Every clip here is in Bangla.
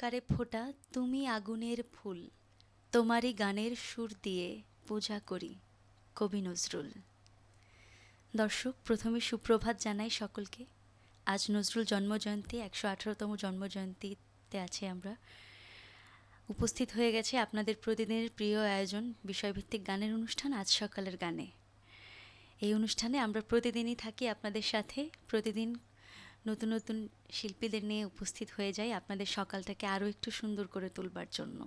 অন্ধকারে ফোটা তুমি আগুনের ফুল, তোমারই গানের সুর দিয়ে পূজা করি। কবি নজরুল। দর্শক, প্রথমে সুপ্রভাত জানাই সকলকে। আজ নজরুল জন্মজয়ন্তী, 118তম জন্মজয়ন্তীতে আছি আমরা। উপস্থিত হয়ে গেছে আপনাদের প্রতিদিনের প্রিয় আয়োজন বিষয়ভিত্তিক গানের অনুষ্ঠান আজ সকালের গানে। এই অনুষ্ঠানে আমরা প্রতিদিনই থাকি আপনাদের সাথে, প্রতিদিন নতুন নতুন শিল্পীদের নিয়ে উপস্থিত হয়ে যাই আপনাদের সকালটাকে আরও একটু সুন্দর করে তুলবার জন্য।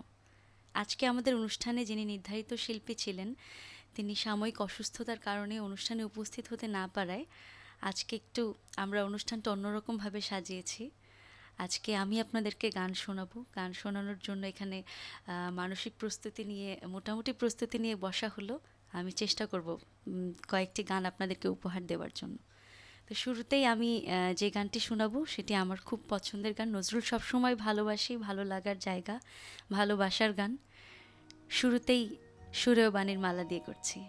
আজকে আমাদের অনুষ্ঠানে যিনি নির্ধারিত শিল্পী ছিলেন, তিনি সাময়িক অসুস্থতার কারণে অনুষ্ঠানে উপস্থিত হতে না পারায় আজকে একটু আমরা অনুষ্ঠানটা অন্যরকমভাবে সাজিয়েছি। আজকে আমি আপনাদেরকে গান শোনাবো। গান শোনানোর জন্য এখানে মানসিক প্রস্তুতি নিয়ে, মোটামুটি প্রস্তুতি নিয়ে বসা হলো। আমি চেষ্টা করব কয়েকটি গান আপনাদেরকে উপহার দেওয়ার জন্য। তো শুরুতেই আমি যে গানটি শোনাবো সেটি আমার খুব পছন্দের গান। নজরুল সবসময় ভালোবাসি, ভালো লাগার জায়গা, ভালোবাসার গান। শুরুতেই সুরেয় বাণীর মালা দিয়ে করছি।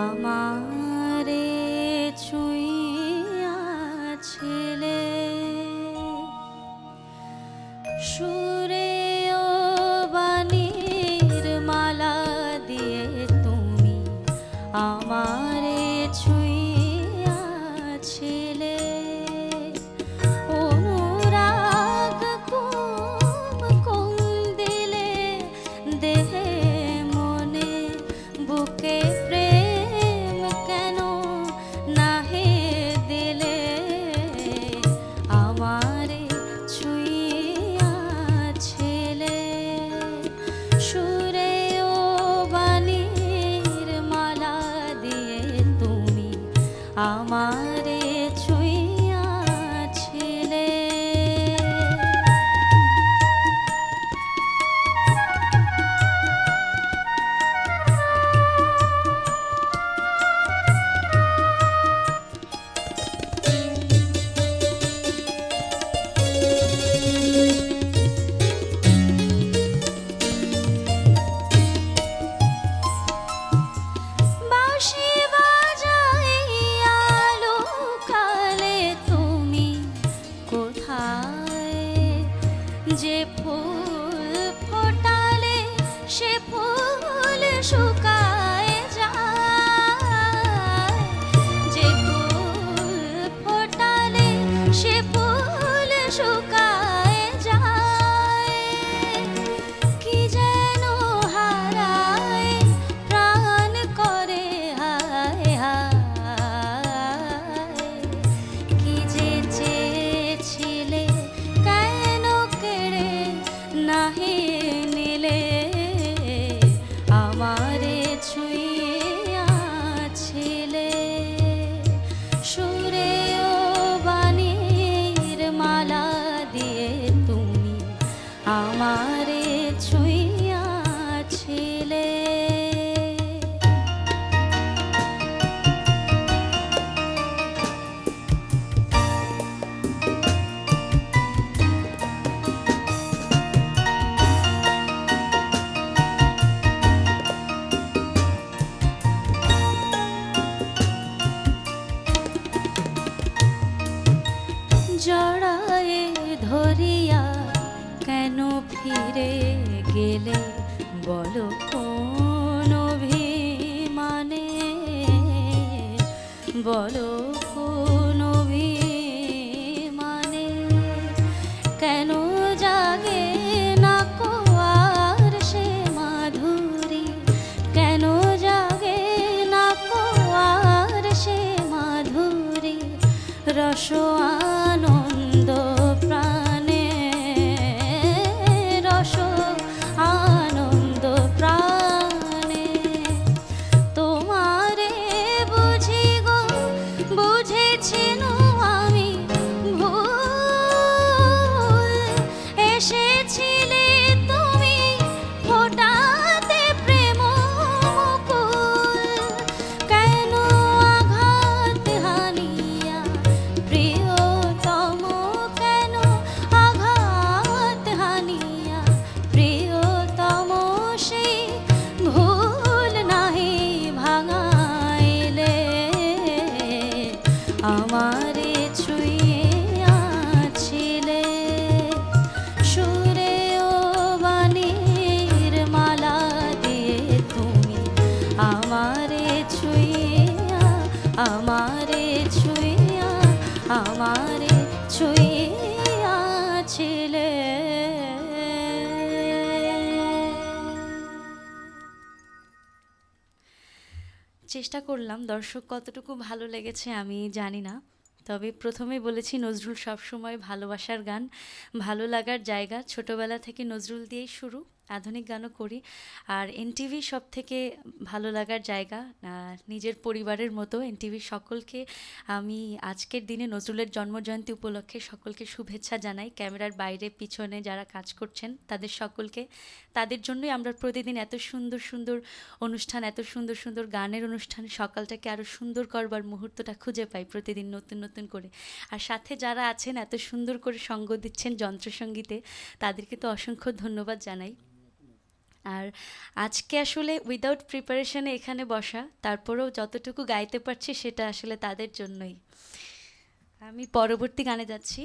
আমারে ছুঁইয়াছিলে সুরে ও বাণীর মালা দিয়ে তুমি আমারে ছুঁইয়াছিলে। অনুরাগ কুম কুম দিলে দেহে মনে বুকে আমারে ছুঁইয়াছিলে। যে ফুল ফোটালে সে ফুল শুকায় যায়, যে ফুল ফোটালে সে ফুল শুকায় যায়। কি যেন হারায় প্রাণ করে হায় হায়, কি যে চেয়েছিলে নাহি নিলে। আমারে ছুঁইয়াছিলে সুরে ও বাণীর মালা দিয়ে তুমি আমারে ছুঁইয়াছিলে। জড়ায়ে ধরিয়া কেন ফিরে গেলে বলো কোন অভিমানে, বলো কোন অভিমানে। কেন জাগে না কোয়ার সে মাধুরী, কেন জাগে না কোয়ার সে মাধুরী। রস আনন্দ প্রাণে, রস আনন্দ প্রাণে। তোমারে বুঝি গো বুঝেছি ছুঁয়ে আছিলে সুরে ও বাণীর মালা দিয়ে তুমি আমারে ছুঁয়ে আমারে ছুঁয়ে আমারে ছুঁয়ে আছিলে। চেষ্টা করলাম, দর্শক কতটুকু ভালো লেগেছে আমি জানি না, তবে প্রথমে বলেছি নজরুল সবসময় ভালোবাসার গান, ভালো লাগার জায়গা। ছোটোবেলা থেকে নজরুল দিয়েই শুরু, আধুনিক গানও করি। আর এনটিভি সব থেকে ভালো লাগার জায়গা, নিজের পরিবারের মতো। এনটিভির সকলকে আমি আজকের দিনে নজরুলের জন্মজয়ন্তী উপলক্ষে সকলকে শুভেচ্ছা জানাই। ক্যামেরার বাইরে পিছনে যারা কাজ করছেন তাদের সকলকে, তাদের জন্যই আমরা প্রতিদিন এত সুন্দর সুন্দর অনুষ্ঠান, এত সুন্দর সুন্দর গানের অনুষ্ঠান, সকালটাকে আরও সুন্দর করবার মুহূর্তটা খুঁজে পাই প্রতিদিন নতুন নতুন করে। আর সাথে যারা আছেন এত সুন্দর করে সঙ্গ দিচ্ছেন যন্ত্রসঙ্গীতে, তাদেরকে তো অসংখ্য ধন্যবাদ জানাই। আর আজকে আসলে উইদাউট প্রিপারেশনে এখানে বসা, তারপরেও যতটুকু গাইতে পারছি সেটা আসলে তাদের জন্যই। আমি পরবর্তী গানে যাচ্ছি।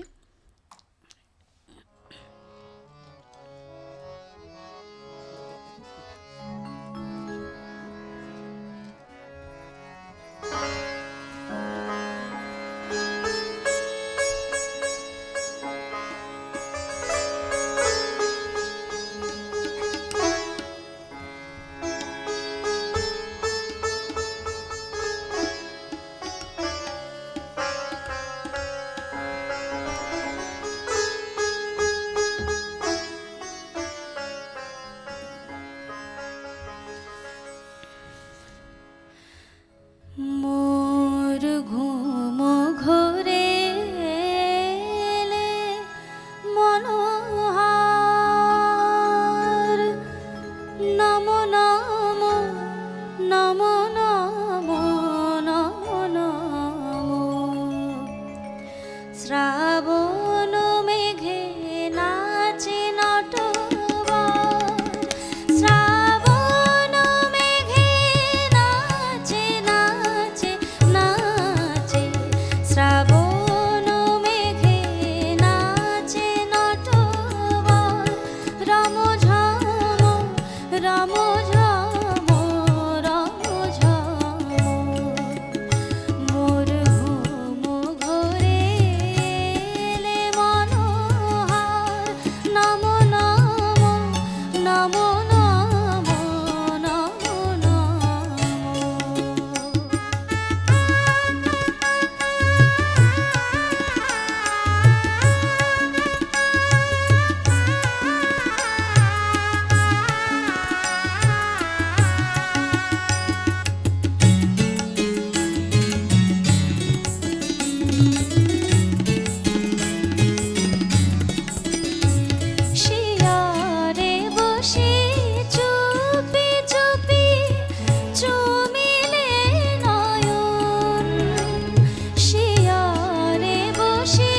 মোর ঘুম ঘোরে এলে মনোহার, নমো নমো নমো নমো নমো নমো। শ্রাবণ মেঘে নাচে নটবর, শ্রাবণ মেঘে নাচে নাচে নাচে, শ্রাবণ মেঘে নাচে নটবর। রম ঝম রম ঝম রম ঝম, মোর ঘুম ঘোরে এলে মনোহার। নমো নমো নমো নমো নমো নমো। শিয়ারে বসে চুপি চুপি চুমিলে নয়ন, শিয়ারে বসে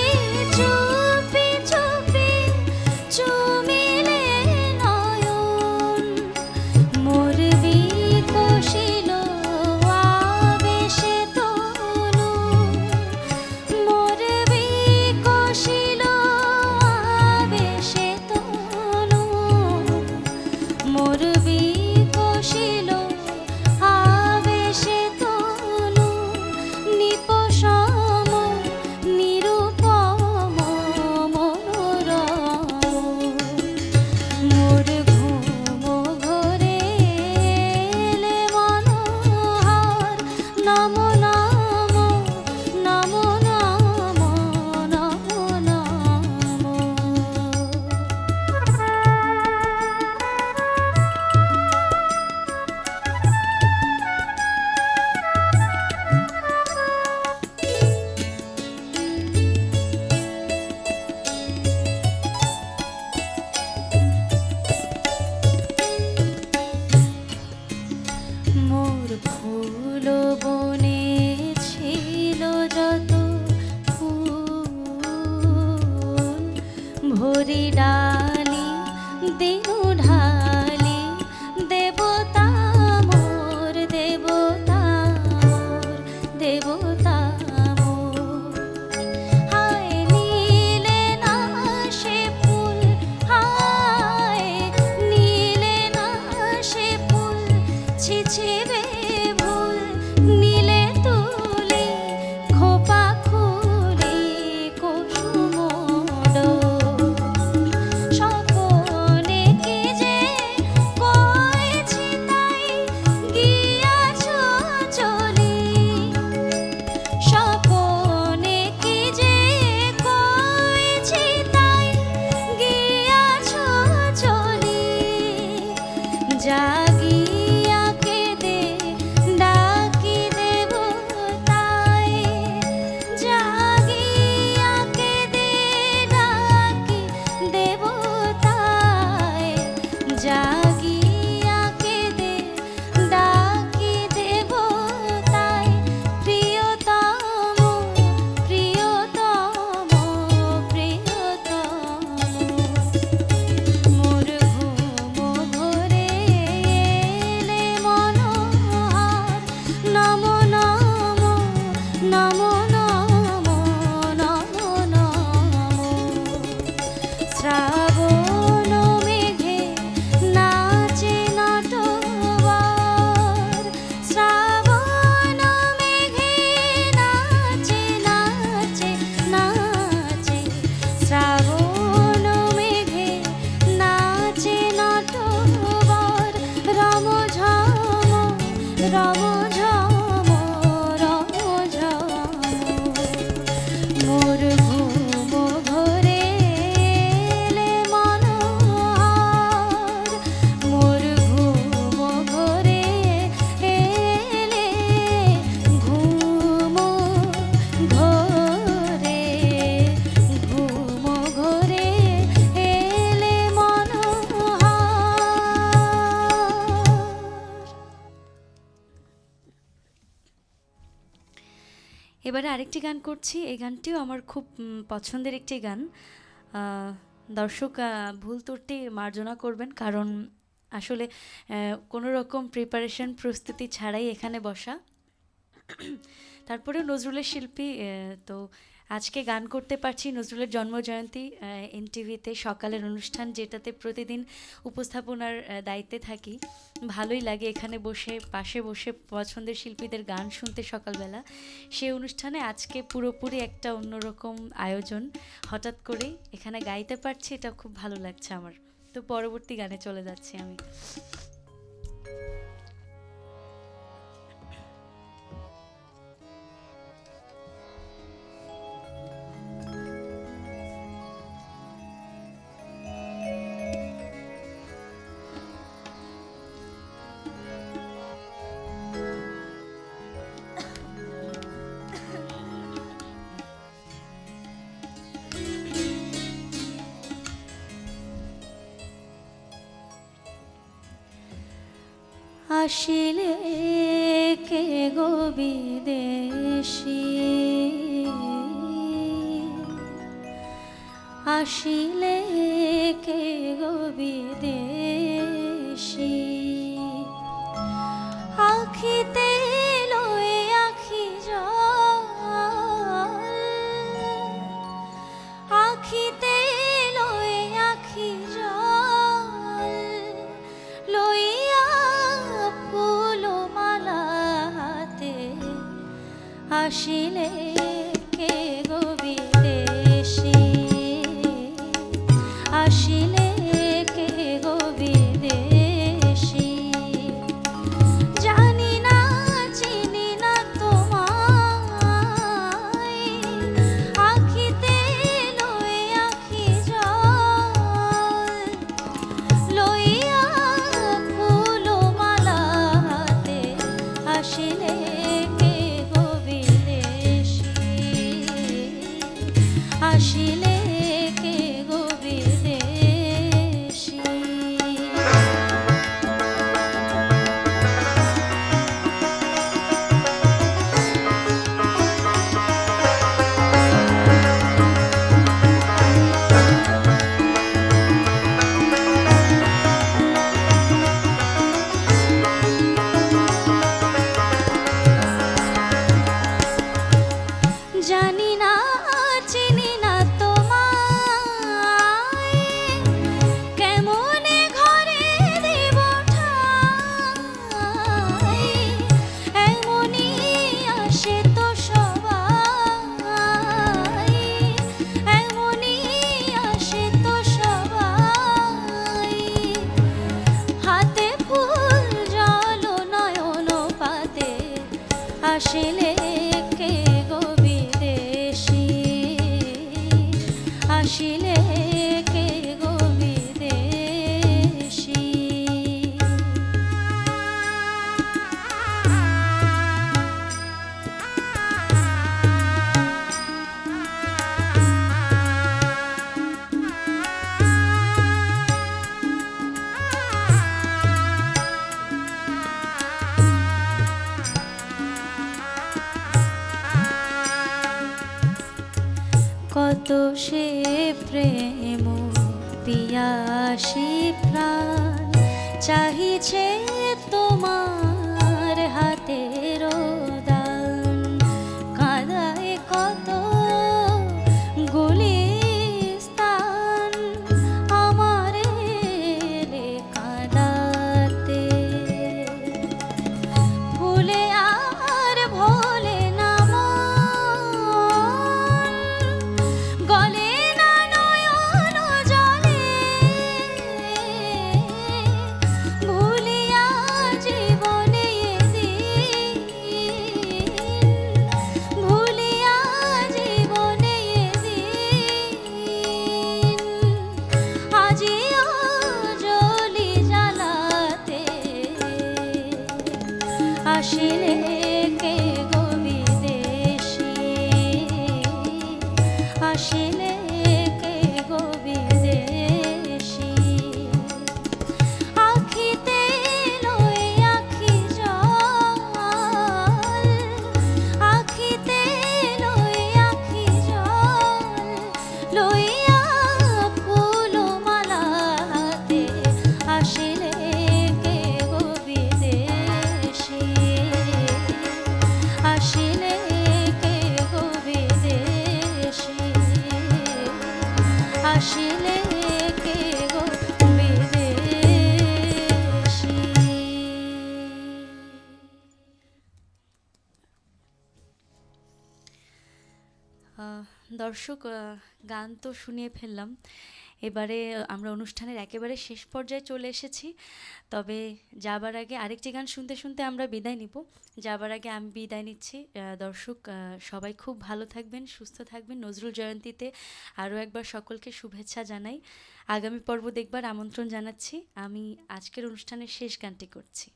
চুপি চুপি চুমিলে নয়ন। মোর বিকশিল আবেশে তনু, মোর বিকশিল আবেশে তনু, মোর বিকশিল আবেশে তনু। নিপসম নিরুপম মনোরম, মোর ঘুম ঘোরে এলে মনোহার। নমো নমো নমো নমো নমো নমো। মোর ফুল বনে ছিল যত ফুল, ভরি ডালি দিনু ঢালি দেবতা মোর, দেবতা মোর, দেবতা মোর। এবারে আরেকটি গান করছি। এই গানটিও আমার খুব পছন্দের একটি গান। দর্শক ভুল ত্রুটি মার্জনা করবেন, কারণ আসলে কোনো রকম প্রিপারেশন প্রস্তুতি ছাড়াই এখানে বসা। তারপরেও নজরুলের শিল্পী, তো আজকে গান করতে পারছি নজরুলের জন্মজয়ন্তী এনটিভিতে সকালের অনুষ্ঠান, যেটাতে প্রতিদিন উপস্থাপনার দায়িত্বে থাকি। ভালোই লাগে এখানে বসে পাশে বসে পছন্দের শিল্পীদের গান শুনতে সকালবেলা। সেই অনুষ্ঠানে আজকে পুরোপুরি একটা অন্যরকম আয়োজন, হঠাৎ করেই এখানে গাইতে পারছি, এটা খুব ভালো লাগছে আমার। তো পরবর্তী গানে চলে যাচ্ছি আমি। আসিলে কে গো বিদেশী, আসিলে কে গো বিদেশী, আখিতে লয়ে আখি জল, আখিতে লয়ে আখি জল, লইয়া ফুলমালা হাতে, আসিলে কে গো বিদেশী, আসিলে কে গো বিদেশী, জানি না চিনি না তোমায়, আখিতে লয়ে আখি জল, লইয়া ফুলমালা হাতে, আসিলে কে গো বিদেশী, আসিলে কে গো বিদেশী। জানি না চিনি না তোমায়, কেমনে ঘরে দেব ঠাই, এমনি আসে তো সবাই, এমনি আসে তো সবাই, হাতে ফুল জল নয়ন পাতে, আসিলে কে গো বিদেশী, আসিলে কে গো বিদেশী। কত সে প্রেম পিয়াসী প্রাণ, চাহিছে তোমার হাতের দান, কাঁদায় কত গুলিস্তান, আমারে রে কাঁদাতে, ভুলে আর ভোলে না মন, গলে না নয়ন জলে, ভুলিয়া জীবনে দিন, আসিলে কে গো বিদেশী। দর্শক, গান তো শুনিয়ে ফেললাম। এবারে আমরা অনুষ্ঠানের একেবারে শেষ পর্যায়ে চলে এসেছি। তবে যাবার আগে আরেকটি গান শুনতে শুনতে আমরা বিদায় নিব। যাবার আগে আমি বিদায় নিচ্ছি। দর্শক, সবাই খুব ভালো থাকবেন, সুস্থ থাকবেন। নজরুল জয়ন্তীতে আরও একবার সকলকে শুভেচ্ছা জানাই। আগামী পর্ব দেখবার আমন্ত্রণ জানাচ্ছি। আমি আজকের অনুষ্ঠানের শেষ গানটি করছি।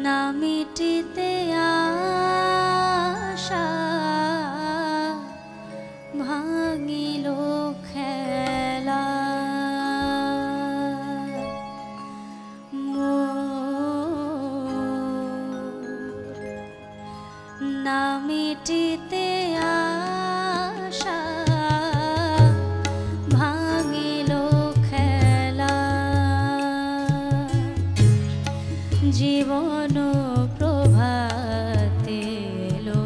না মিটিতে আশা ভাঙিল খেলা, না মিটিতে আশা ভাঙিল খেলা, জীবন প্রভাতে এলো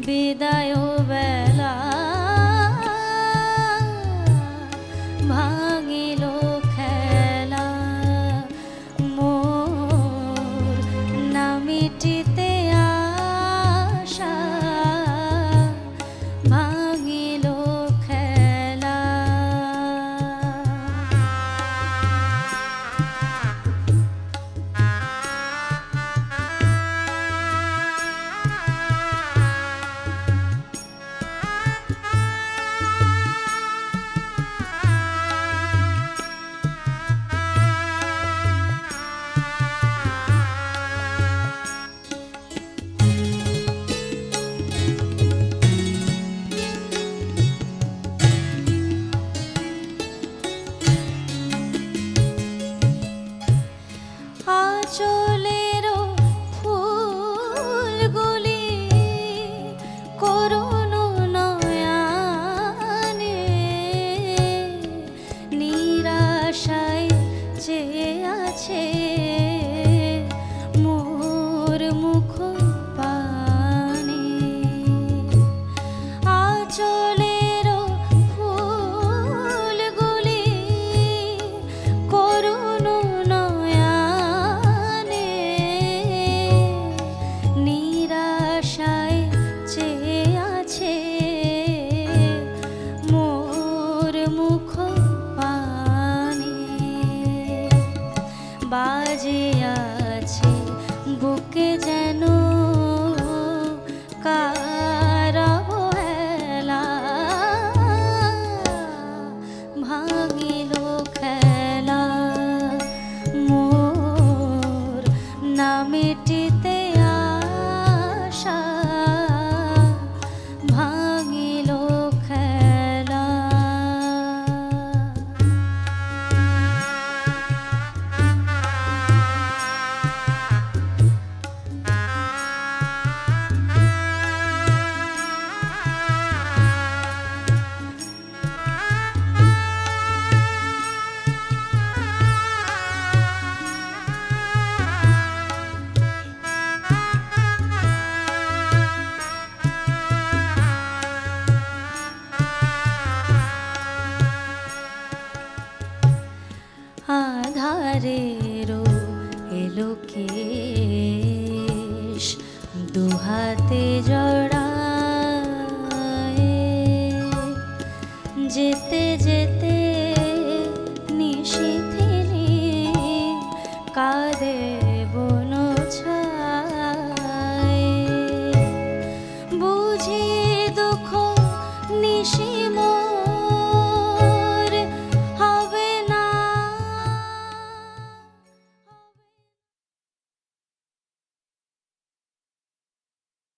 বিদায় বেলা, ভাঙিল খেলা মোর, না মিটিতে আশা ভাঙিল খেলা। আঁচলেরও ফুলগুলি করুণ নয়নে নিরাশায় চেয়ে আছে মোর মুখ পানে, আঁচলেরও ফুলগুলি করুণ নিরাশায় চেয়ে আছে মোর মুখ পানে, বাজে আছে বুকে যেন কার অবহেলা, ভাঙিল খেলা মোর, না মিটিতে আশা ভাঙিল খেলা। আধারেরও এলো কেশ দুহাতে জড়ায়, যেতে যেতে নিশিথিনী কাঁদে